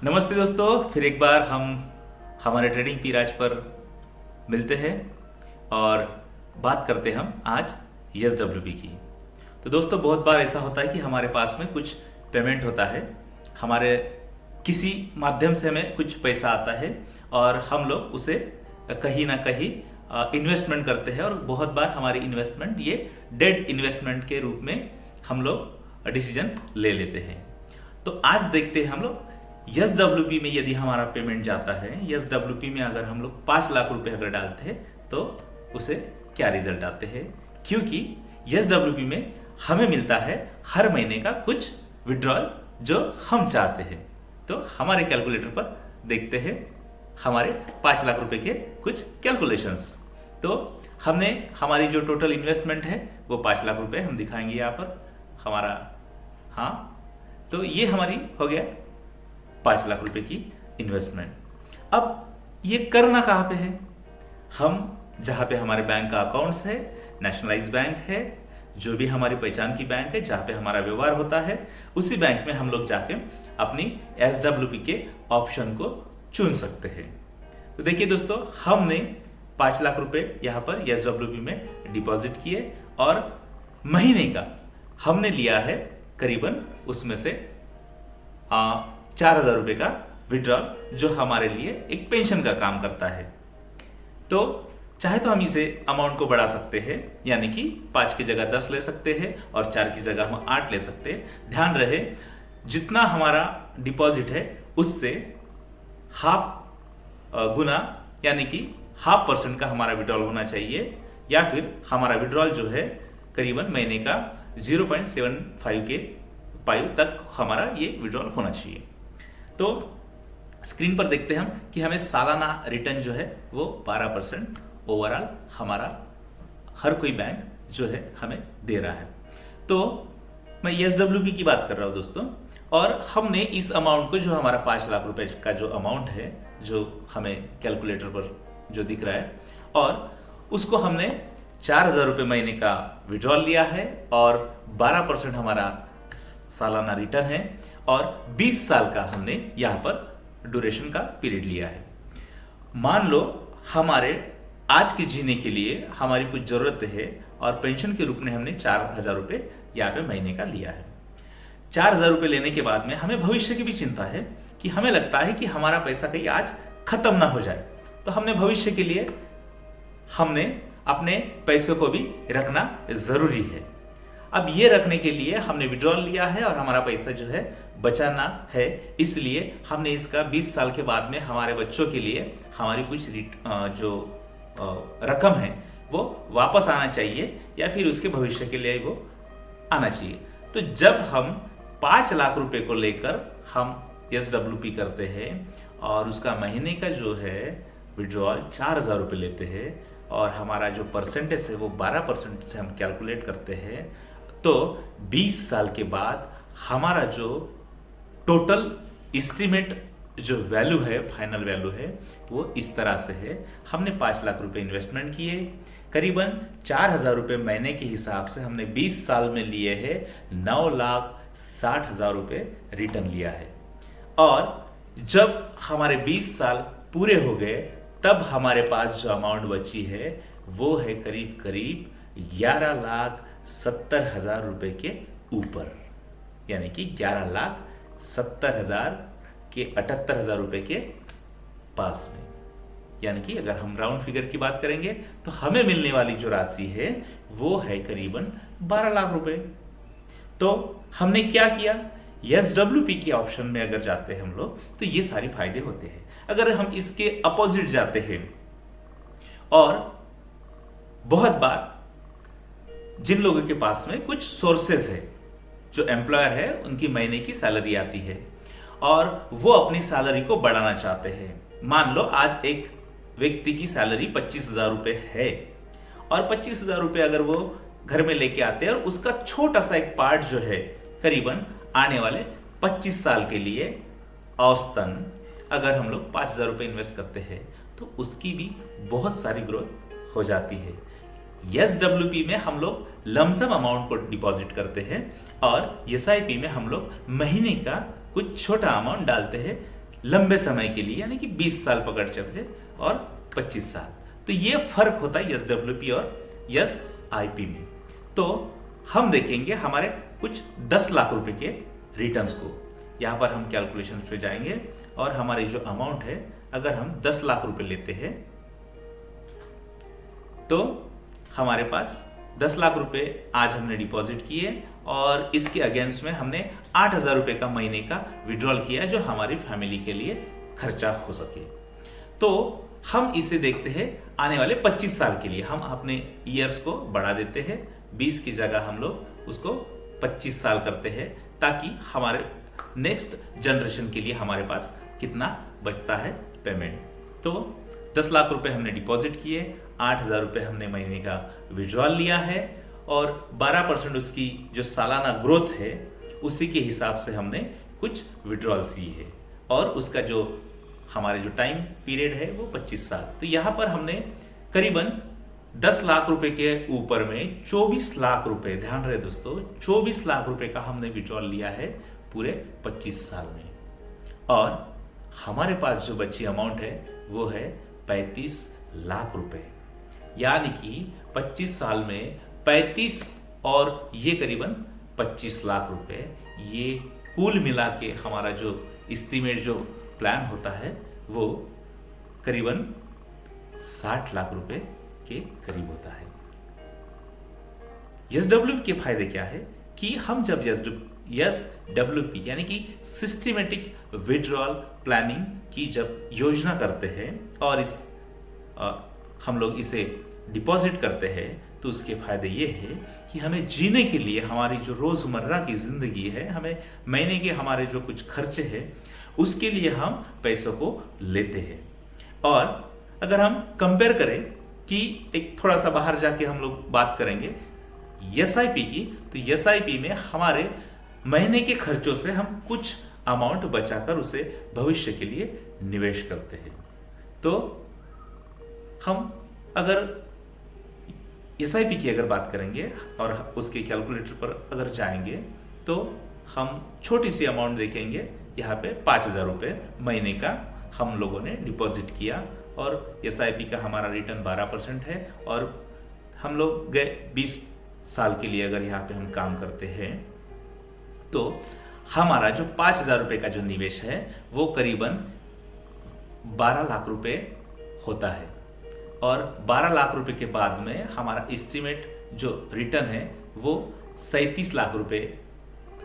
नमस्ते दोस्तों, फिर एक बार हम हमारे ट्रेडिंग पी राज पर मिलते हैं और बात करते हैं हम आज एसडब्ल्यूपी की। तो दोस्तों, बहुत बार ऐसा होता है कि हमारे पास में कुछ पेमेंट होता है, हमारे किसी माध्यम से हमें कुछ पैसा आता है और हम लोग उसे कहीं ना कहीं इन्वेस्टमेंट करते हैं और बहुत बार हमारी इन्वेस्टमेंट ये डेड इन्वेस्टमेंट के रूप में हम लोग डिसीजन ले लेते हैं। तो आज देखते हैं हम लोग एसडब्ल्यूपी में यदि हमारा पेमेंट जाता है, एसडब्ल्यूपी में अगर हम लोग 5 लाख रुपए अगर डालते हैं तो उसे क्या रिजल्ट आते हैं, क्योंकि एसडब्ल्यूपी में हमें मिलता है हर महीने का कुछ विड्रॉल जो हम चाहते हैं। तो हमारे कैलकुलेटर पर देखते हैं हमारे 5 लाख रुपए के कुछ कैलकुलेशंस। तो हमने हमारी जो टोटल इन्वेस्टमेंट है वो 5 लाख रुपए हम दिखाएंगे यहाँ पर हमारा। हाँ, तो ये हमारी हो गया 5 लाख रुपए की इन्वेस्टमेंट। अब ये करना कहाँ पे है? हम जहाँ पे हमारे बैंक का अकाउंट्स है, नेशनलाइज बैंक है, जो भी हमारी पहचान की बैंक है, जहाँ पे हमारा व्यवहार होता है, उसी बैंक में हम लोग जाके अपनी एसडब्ल्यूपी के ऑप्शन को चुन सकते हैं। तो देखिए दोस्तों, हमने 5 लाख रुपए यहाँ पर एसडब्ल्यूपी में डिपॉजिट किए और महीने का हमने लिया है करीबन उसमें से 4,000 रुपए का विड्रॉल, जो हमारे लिए एक पेंशन का काम करता है। तो चाहे तो हम इसे अमाउंट को बढ़ा सकते हैं, यानी कि 5 की जगह 10 ले सकते हैं और 4 की जगह हम 8 ले सकते हैं। ध्यान रहे, जितना हमारा डिपॉजिट है उससे हाफ गुना, यानी कि 0.5% का हमारा विड्रॉल होना चाहिए, या फिर हमारा विड्रॉल जो है करीबन महीने का 0.75 के पायु तक हमारा ये विड्रॉल होना चाहिए। तो स्क्रीन पर देखते हैं हम कि हमें सालाना रिटर्न जो है वो 12% ओवरऑल हमारा हर कोई बैंक जो है हमें दे रहा है। तो मैं एसडब्ल्यूपी की बात कर रहा हूँ दोस्तों, और हमने इस अमाउंट को, जो हमारा 5 लाख रुपए का जो अमाउंट है, जो हमें कैलकुलेटर पर जो दिख रहा है, और उसको हमने 4,000 रुपये महीने का विड्रॉल लिया है और 12% हमारा सालाना रिटर्न है और 20 साल का हमने यहाँ पर ड्यूरेशन का पीरियड लिया है। मान लो हमारे आज के जीने के लिए हमारी कुछ जरूरत है और पेंशन के रूप में हमने 4,000 रुपये यहाँ पे महीने का लिया है। 4,000 रुपये लेने के बाद में हमें भविष्य की भी चिंता है कि हमें लगता है कि हमारा पैसा कहीं आज खत्म ना हो जाए, तो हमने भविष्य के लिए हमने अपने पैसों को भी रखना जरूरी है। अब ये रखने के लिए हमने विड्रॉल लिया है और हमारा पैसा जो है बचाना है, इसलिए हमने इसका 20 साल के बाद में हमारे बच्चों के लिए हमारी कुछ जो रकम है वो वापस आना चाहिए, या फिर उसके भविष्य के लिए वो आना चाहिए। तो जब हम 5 लाख रुपए को लेकर हम एसडब्ल्यूपी करते हैं और उसका महीने का जो है विड्रॉल 4,000 रुपये लेते हैं और हमारा जो परसेंटेज है वो 12% से हम कैलकुलेट करते हैं, तो 20 साल के बाद हमारा जो टोटल एस्टीमेट जो वैल्यू है, फाइनल वैल्यू है, वो इस तरह से है। हमने 5 लाख रुपए इन्वेस्टमेंट किए, करीबन 4,000 रुपये महीने के हिसाब से हमने 20 साल में लिए हैं, 9,60,000 रुपये रिटर्न लिया है। और जब हमारे 20 साल पूरे हो गए, तब हमारे पास जो अमाउंट बची है वो है करीब करीब 11,70,000 रुपये के ऊपर, यानी कि 11,70,000 के 78,000 रुपये के पास में। यानी कि अगर हम राउंड फिगर की बात करेंगे तो हमें मिलने वाली जो राशि है वो है करीबन 12 लाख रुपए। तो हमने क्या किया, एसडब्ल्यूपी के ऑप्शन में अगर जाते हैं हम लोग तो ये सारी फायदे होते हैं। अगर हम इसके अपोजिट जाते हैं, और बहुत बार जिन लोगों के पास में कुछ सोर्सेस है, जो एम्प्लॉयर है उनकी महीने की सैलरी आती है और वो अपनी सैलरी को बढ़ाना चाहते हैं। मान लो आज एक व्यक्ति की सैलरी 25,000 रुपये है और 25,000 रुपये अगर वो घर में लेके आते हैं और उसका छोटा सा एक पार्ट जो है करीबन आने वाले 25 साल के लिए औसतन अगर हम लोग 5,000 रुपये इन्वेस्ट करते हैं तो उसकी भी बहुत सारी ग्रोथ हो जाती है। एसडब्ल्यूपी में हम लोग लमसम अमाउंट को डिपॉजिट करते हैं और एसआईपी में हम लोग महीने का कुछ छोटा अमाउंट डालते हैं लंबे समय के लिए, यानी कि 20 साल पकड़ चलते और 25 साल। तो ये फर्क होता है SWP और SIP में। तो हम देखेंगे हमारे कुछ 10 लाख रुपए के रिटर्न्स को। यहाँ पर हम कैलकुलेशन पे जाएंगे और हमारी जो अमाउंट है, अगर हम 10 लाख रुपए लेते हैं तो हमारे पास 10 लाख रुपए आज हमने डिपॉजिट किए और इसके अगेंस्ट में हमने 8,000 रुपए का महीने का विड्रॉल किया, जो हमारी फैमिली के लिए खर्चा हो सके। तो हम इसे देखते हैं आने वाले 25 साल के लिए। हम अपने ईयर्स को बढ़ा देते हैं, 20 की जगह हम लोग उसको 25 साल करते हैं, ताकि हमारे नेक्स्ट जनरेशन के लिए हमारे पास कितना बचता है पेमेंट। तो 10 लाख रुपए हमने डिपॉजिट किए, 8,000 रुपए हमने महीने का विड्रॉल लिया है और 12% उसकी जो सालाना ग्रोथ है उसी के हिसाब से हमने कुछ विड्रॉल्स लिए है और उसका जो हमारे जो टाइम पीरियड है वो 25 साल। तो यहाँ पर हमने करीबन 10 लाख रुपए के ऊपर में 24 लाख रुपए, ध्यान रहे दोस्तों, 24 लाख रुपए का हमने विड्रॉल लिया है पूरे 25 साल में। और हमारे पास जो बची अमाउंट है वो है 35 लाख रुपए, यानी कि 25 साल में 35 और ये करीबन 25 लाख रुपए, ये कुल मिला के हमारा जो एस्टीमेट जो प्लान होता है वो करीबन 60 लाख रुपए के करीब होता है। SWP के फायदे क्या है कि हम जब SWP यानी कि सिस्टमेटिक विड्रॉल प्लानिंग की जब योजना करते हैं और हम लोग इसे डिपॉजिट करते हैं, तो उसके फायदे ये है कि हमें जीने के लिए, हमारी जो रोजमर्रा की जिंदगी है, हमें महीने के हमारे जो कुछ खर्चे हैं उसके लिए हम पैसों को लेते हैं। और अगर हम कंपेयर करें कि एक थोड़ा सा बाहर जाके हम लोग बात करेंगे SIP की, तो SIP में हमारे महीने के खर्चों से हम कुछ अमाउंट बचाकर उसे भविष्य के लिए निवेश करते हैं। तो हम अगर SIP की अगर बात करेंगे और उसके कैलकुलेटर पर अगर जाएंगे तो हम छोटी सी अमाउंट देखेंगे। यहाँ पे 5,000 रुपये महीने का हम लोगों ने डिपॉजिट किया और SIP का हमारा रिटर्न 12% है और हम लोग गए 20 साल के लिए अगर यहाँ पे हम काम करते हैं तो हमारा जो 5,000 रुपये का जो निवेश है वो करीबन 12 लाख रुपए होता है। और 12 लाख रुपए के बाद में हमारा एस्टीमेट जो रिटर्न है वो 37 लाख रुपए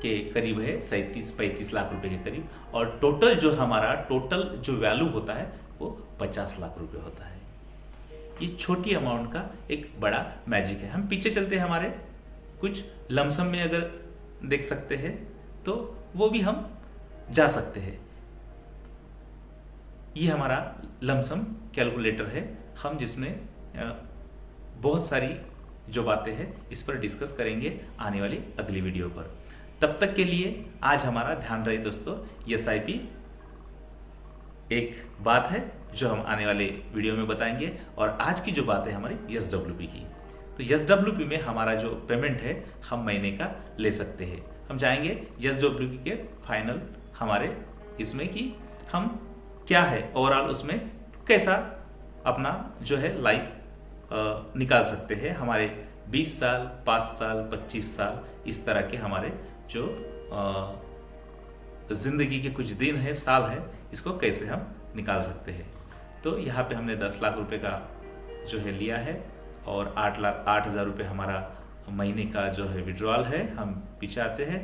के करीब है, 37-35 लाख रुपए के करीब। और टोटल जो हमारा जो वैल्यू होता है वो 50 लाख रुपए होता है। ये छोटी अमाउंट का एक बड़ा मैजिक है। हम पीछे चलते हैं, हमारे कुछ लमसम में अगर देख सकते हैं तो वो भी हम जा सकते हैं। ये हमारा लमसम कैलकुलेटर है, हम जिसमें बहुत सारी जो बातें हैं इस पर डिस्कस करेंगे आने वाली अगली वीडियो पर। तब तक के लिए आज हमारा ध्यान रहे दोस्तों, SIP एक बात है जो हम आने वाले वीडियो में बताएंगे। और आज की जो बात है हमारी SWP की, तो SWP में हमारा जो पेमेंट है हम महीने का ले सकते हैं। हम जाएंगे SWP के फाइनल हमारे इसमें कि हम क्या है ओवरऑल उसमें कैसा अपना जो है लाइफ निकाल सकते हैं। हमारे 20 साल, 5 साल, 25 साल, इस तरह के हमारे जो जिंदगी के कुछ दिन है, साल है, इसको कैसे हम निकाल सकते हैं। तो यहाँ पे हमने 10 लाख रुपए का जो है लिया है और 8,000 रुपये हमारा महीने का जो है विड्रॉल है। हम पीछे आते हैं,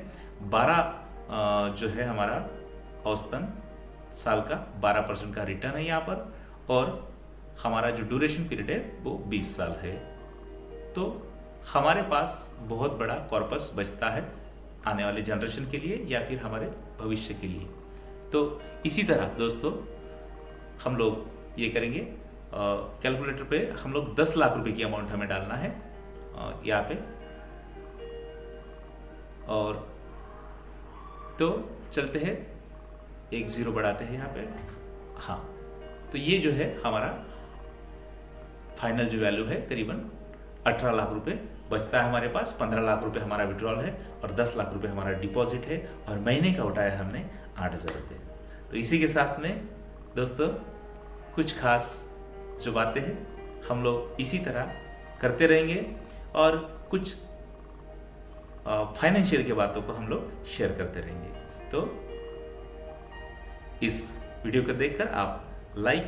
12 जो है हमारा औसतन साल का 12% का रिटर्न है यहाँ पर और हमारा जो ड्यूरेशन पीरियड है वो 20 साल है। तो हमारे पास बहुत बड़ा कॉर्पस बचता है आने वाले जनरेशन के लिए या फिर हमारे भविष्य के लिए। तो इसी तरह दोस्तों हम लोग ये करेंगे, कैलकुलेटर पे हम लोग 10 लाख रुपए की अमाउंट हमें डालना है यहाँ पे। और तो चलते हैं, एक जीरो बढ़ाते हैं यहाँ पे। हाँ, तो ये जो है हमारा फाइनल जो वैल्यू है करीबन 18 लाख रुपए बचता है हमारे पास। 15 लाख रुपए हमारा विड्रॉल है और 10 लाख रुपए हमारा डिपॉजिट है और महीने का उठाया हमने 8,000 रुपये। तो इसी के साथ में दोस्तों कुछ खास जो बातें हैं हम लोग इसी तरह करते रहेंगे और कुछ फाइनेंशियल की बातों को हम लोग शेयर करते रहेंगे। तो इस वीडियो को देखकर आप लाइक,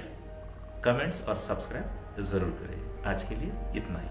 कमेंट्स और सब्सक्राइब ज़रूर करें। आज के लिए इतना ही।